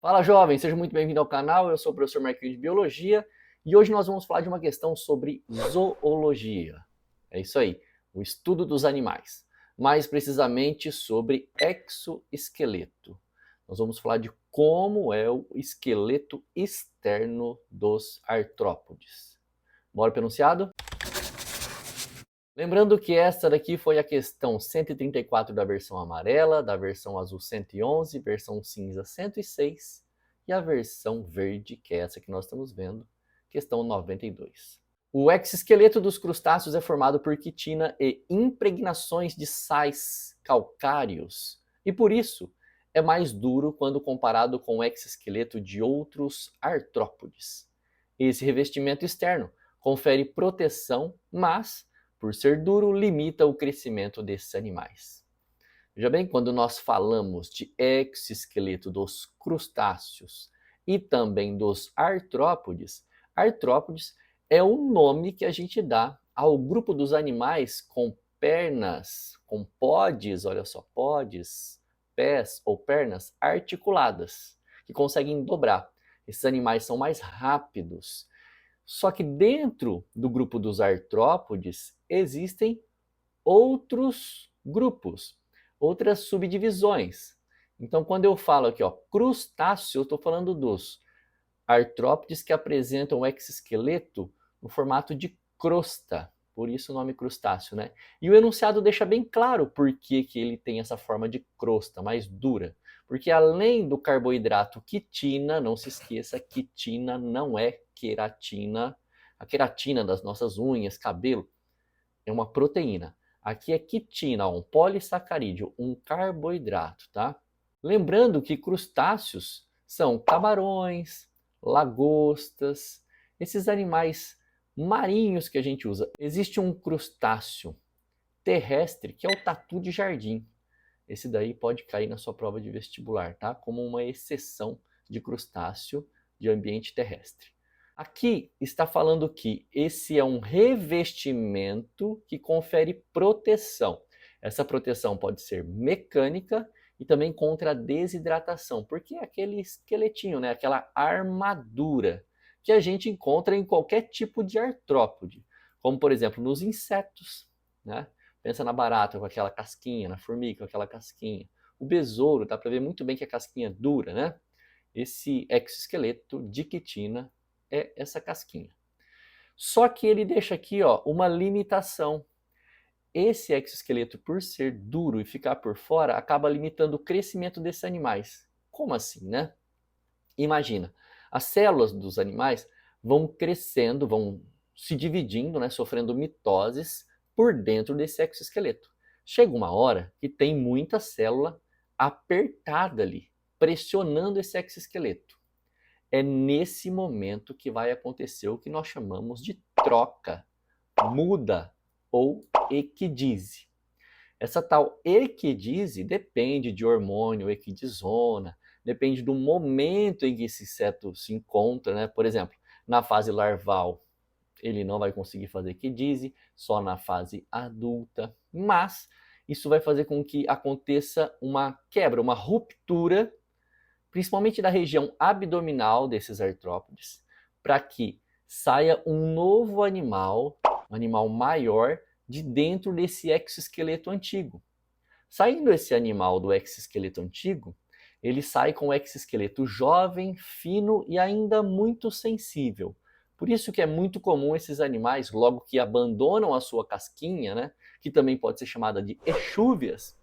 Fala jovem, seja muito bem-vindo ao canal, eu sou o professor Marquinhos de Biologia e hoje nós vamos falar de uma questão sobre zoologia. É isso aí, o estudo dos animais, mais precisamente sobre exoesqueleto. Nós vamos falar de como é o esqueleto externo dos artrópodes. Bora pro enunciado? Lembrando que esta daqui foi a questão 134 da versão amarela, da versão azul 111, versão cinza 106 e a versão verde, que é essa que nós estamos vendo, questão 92. O exoesqueleto dos crustáceos é formado por quitina e impregnações de sais calcários, e por isso é mais duro quando comparado com o exoesqueleto de outros artrópodes. Esse revestimento externo confere proteção, mas por ser duro, limita o crescimento desses animais. Veja bem, quando nós falamos de exoesqueleto dos crustáceos e também dos artrópodes, artrópodes é o nome que a gente dá ao grupo dos animais com pernas, com podes, olha só, podes, pés ou pernas articuladas, que conseguem dobrar. Esses animais são mais rápidos. Só que dentro do grupo dos artrópodes existem outros grupos, outras subdivisões. Então, quando eu falo aqui, ó, crustáceo, eu estou falando dos artrópodes que apresentam o exoesqueleto no formato de crosta, por isso o nome crustáceo, né? E o enunciado deixa bem claro por que ele tem essa forma de crosta, mais dura. Porque além do carboidrato quitina, não se esqueça, quitina não é queratina. A queratina das nossas unhas, cabelo, é uma proteína. Aqui é quitina, um polissacarídeo, um carboidrato, tá? Lembrando que crustáceos são camarões, lagostas, esses animais marinhos que a gente usa. Existe um crustáceo terrestre que é o tatu de jardim. Esse daí pode cair na sua prova de vestibular, tá? Como uma exceção de crustáceo de ambiente terrestre. Aqui está falando que esse é um revestimento que confere proteção. Essa proteção pode ser mecânica e também contra a desidratação, porque é aquele esqueletinho, né? Aquela armadura que a gente encontra em qualquer tipo de artrópode, como por exemplo nos insetos, né? Pensa na barata com aquela casquinha, na formiga com aquela casquinha. O besouro, dá para ver muito bem que a casquinha é dura, né? Esse exoesqueleto de quitina é essa casquinha. Só que ele deixa aqui, ó, uma limitação. Esse exoesqueleto, por ser duro e ficar por fora, acaba limitando o crescimento desses animais. Como assim, né? Imagina, as células dos animais vão crescendo, vão se dividindo, né, sofrendo mitoses por dentro desse exoesqueleto. Chega uma hora que tem muita célula apertada ali, pressionando esse exoesqueleto. É nesse momento que vai acontecer o que nós chamamos de troca, muda ou equidise. Essa tal equidise depende de hormônio, equidisona, depende do momento em que esse inseto se encontra, né? Por exemplo, na fase larval, ele não vai conseguir fazer equidise, só na fase adulta, mas isso vai fazer com que aconteça uma quebra, uma ruptura, principalmente da região abdominal desses artrópodes, para que saia um novo animal, um animal maior, de dentro desse exoesqueleto antigo. Saindo esse animal do exoesqueleto antigo, ele sai com o exoesqueleto jovem, fino e ainda muito sensível. Por isso que é muito comum esses animais, logo que abandonam a sua casquinha, né, que também pode ser chamada de exúvias,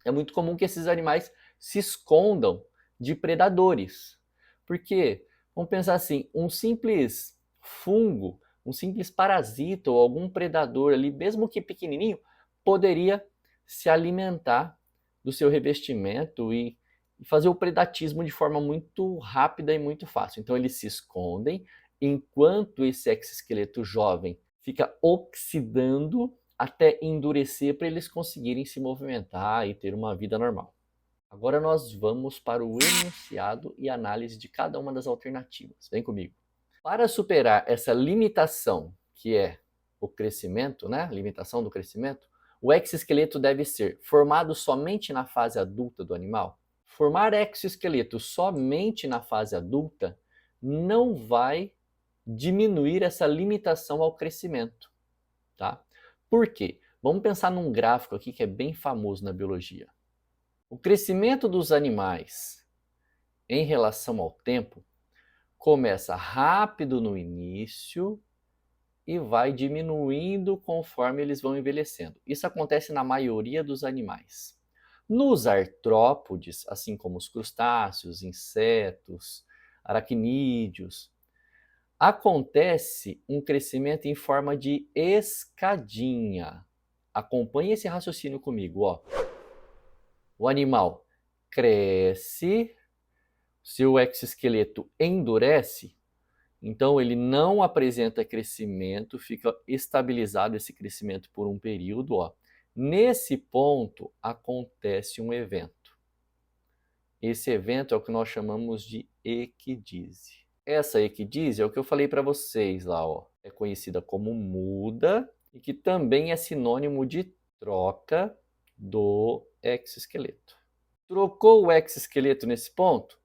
é muito comum que esses animais se escondam de predadores. Porque, vamos pensar assim, um simples fungo, um simples parasita ou algum predador ali, mesmo que pequenininho, poderia se alimentar do seu revestimento e fazer o predatismo de forma muito rápida e muito fácil. Então eles se escondem enquanto esse exoesqueleto jovem fica oxidando até endurecer para eles conseguirem se movimentar e ter uma vida normal. Agora nós vamos para o enunciado e análise de cada uma das alternativas. Vem comigo. Para superar essa limitação, que é o crescimento, né? Limitação do crescimento, o exoesqueleto deve ser formado somente na fase adulta do animal? Formar exoesqueleto somente na fase adulta não vai diminuir essa limitação ao crescimento, tá? Por quê? Vamos pensar num gráfico aqui que é bem famoso na biologia. O crescimento dos animais em relação ao tempo começa rápido no início e vai diminuindo conforme eles vão envelhecendo. Isso acontece na maioria dos animais. Nos artrópodes, assim como os crustáceos, insetos, aracnídeos, acontece um crescimento em forma de escadinha. Acompanhe esse raciocínio comigo, ó. O animal cresce, seu exoesqueleto endurece, então ele não apresenta crescimento, fica estabilizado esse crescimento por um período, ó. Nesse ponto acontece um evento. Esse evento é o que nós chamamos de equidise. Essa equidise é o que eu falei para vocês lá, ó. É conhecida como muda e que também é sinônimo de troca do exoesqueleto. Trocou o exoesqueleto nesse ponto?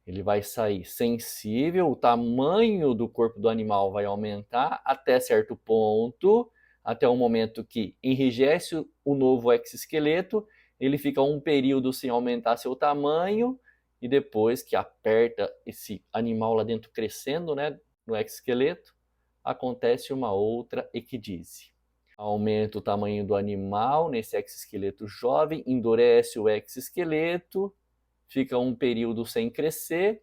Ele vai sair sensível, o tamanho do corpo do animal vai aumentar até certo ponto, até o momento que enrijece o novo exoesqueleto, ele fica um período sem aumentar seu tamanho, e depois que aperta esse animal lá dentro crescendo, né, no exoesqueleto, acontece uma outra equidise. Aumenta o tamanho do animal nesse exoesqueleto jovem, endurece o exoesqueleto, fica um período sem crescer,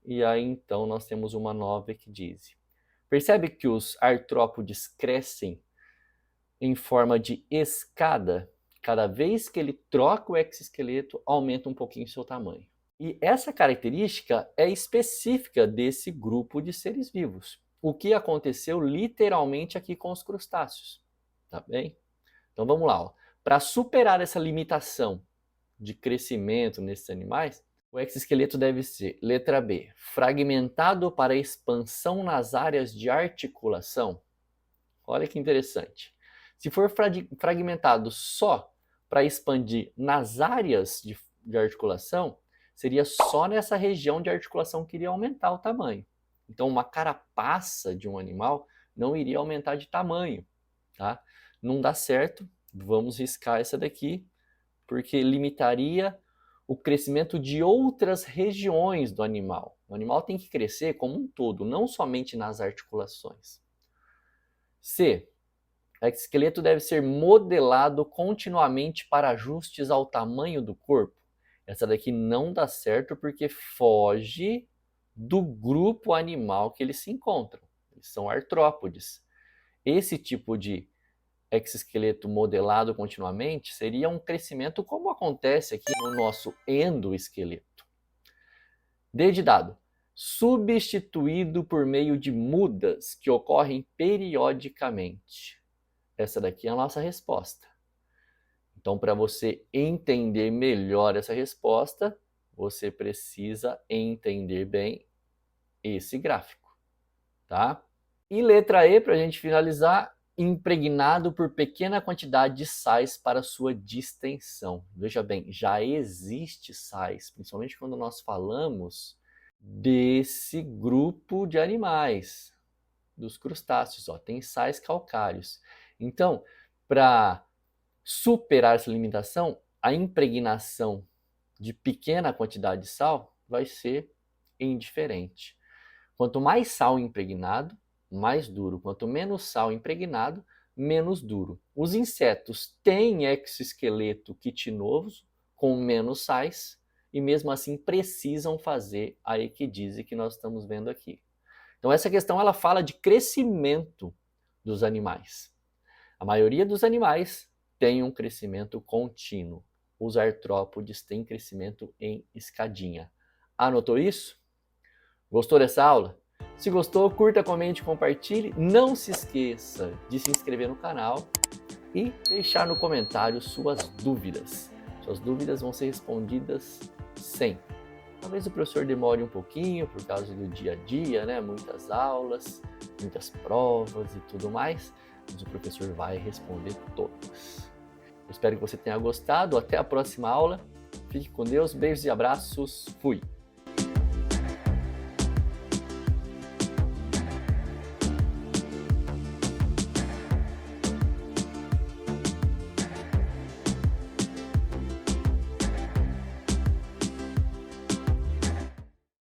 e aí então nós temos uma nova equidise. Percebe que os artrópodes crescem em forma de escada? Cada vez que ele troca o exoesqueleto, aumenta um pouquinho seu tamanho. E essa característica é específica desse grupo de seres vivos. O que aconteceu literalmente aqui com os crustáceos, tá bem? Então vamos lá, para superar essa limitação de crescimento nesses animais, o exoesqueleto deve ser, letra B, fragmentado para expansão nas áreas de articulação. Olha que interessante. Se for fragmentado só para expandir nas áreas de articulação, seria só nessa região de articulação que iria aumentar o tamanho. Então, uma carapaça de um animal não iria aumentar de tamanho, tá? Não dá certo, vamos riscar essa daqui, porque limitaria o crescimento de outras regiões do animal. O animal tem que crescer como um todo, não somente nas articulações. C. O exoesqueleto deve ser modelado continuamente para ajustes ao tamanho do corpo. Essa daqui não dá certo porque foge do grupo animal que eles se encontram. Eles são artrópodes. Esse tipo de exoesqueleto modelado continuamente seria um crescimento como acontece aqui no nosso endoesqueleto. D de dado. Substituído por meio de mudas que ocorrem periodicamente. Essa daqui é a nossa resposta. Então, para você entender melhor essa resposta, você precisa entender bem esse gráfico, tá? E letra E, para a gente finalizar, impregnado por pequena quantidade de sais para sua distensão. Veja bem, já existe sais, principalmente quando nós falamos desse grupo de animais, dos crustáceos, ó, tem sais calcários. Então, para superar essa limitação, a impregnação de pequena quantidade de sal vai ser indiferente. Quanto mais sal impregnado, mais duro. Quanto menos sal impregnado, menos duro. Os insetos têm exoesqueleto quitinoso, com menos sais, e mesmo assim precisam fazer a equidise que nós estamos vendo aqui. Então essa questão ela fala de crescimento dos animais. A maioria dos animais tem um crescimento contínuo. Os artrópodes têm crescimento em escadinha. Anotou isso? Gostou dessa aula? Se gostou, curta, comente, compartilhe. Não se esqueça de se inscrever no canal e deixar no comentário suas dúvidas. Suas dúvidas vão ser respondidas sempre. Talvez o professor demore um pouquinho por causa do dia a dia, né? Muitas aulas, muitas provas e tudo mais, mas o professor vai responder todas. Eu espero que você tenha gostado. Até a próxima aula Fique com Deus, beijos e abraços. Fui!